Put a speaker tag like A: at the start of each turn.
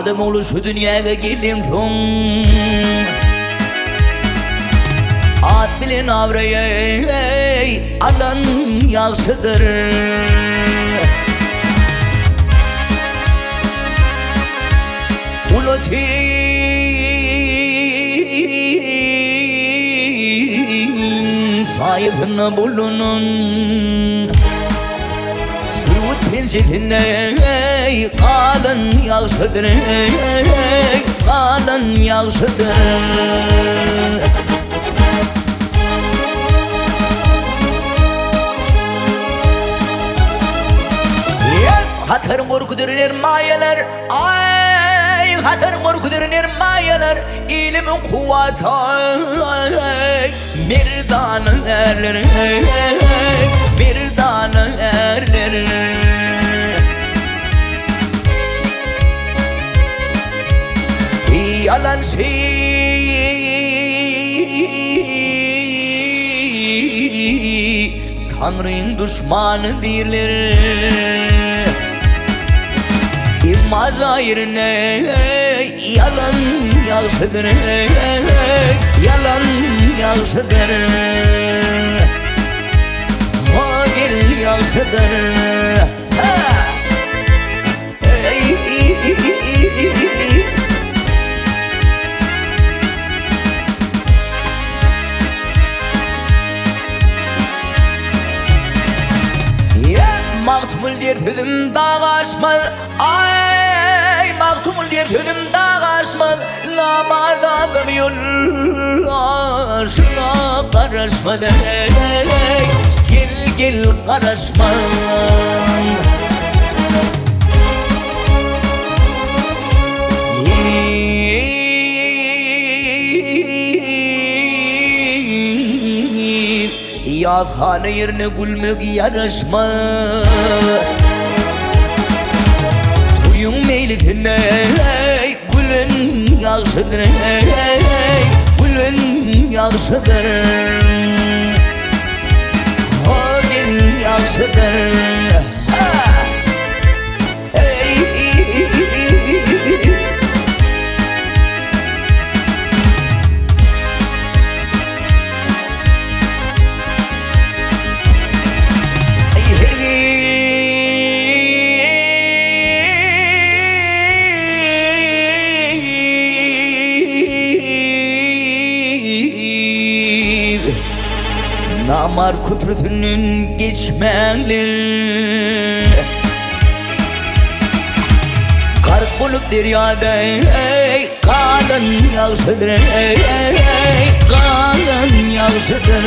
A: Adam olu şu dünyaya gelin son At bilin avraya alan yaxşıdır Ulatin sayfına bulunun Rüvut pençetine alan yaxşıdır alan yaxşıdır Hatırın korkudur mayeler Ay hatırın korkudur mayeler İlimin kuvveti Merdanı erler Merdanı erler Yalan Tanrı'nın düşmanı değiller Mazayirine yalan yaxşıdır Yalan yaxşıdır Magil yaxşıdır Maktumul der tüdüm dağaşmaz Ay maktumul der tüdüm dağaşmaz Namadadım yollaşına karışmadı Gel gel karışma Yathane yerine gülmek yarışma Tuyun meylifine gülün yaxşıdır Gülün yaxşıdır Gülün yaxşıdır Namar köprüsünün geçmenleri Garip olup deryada Kalın yaxşıdır Kalın yaxşıdır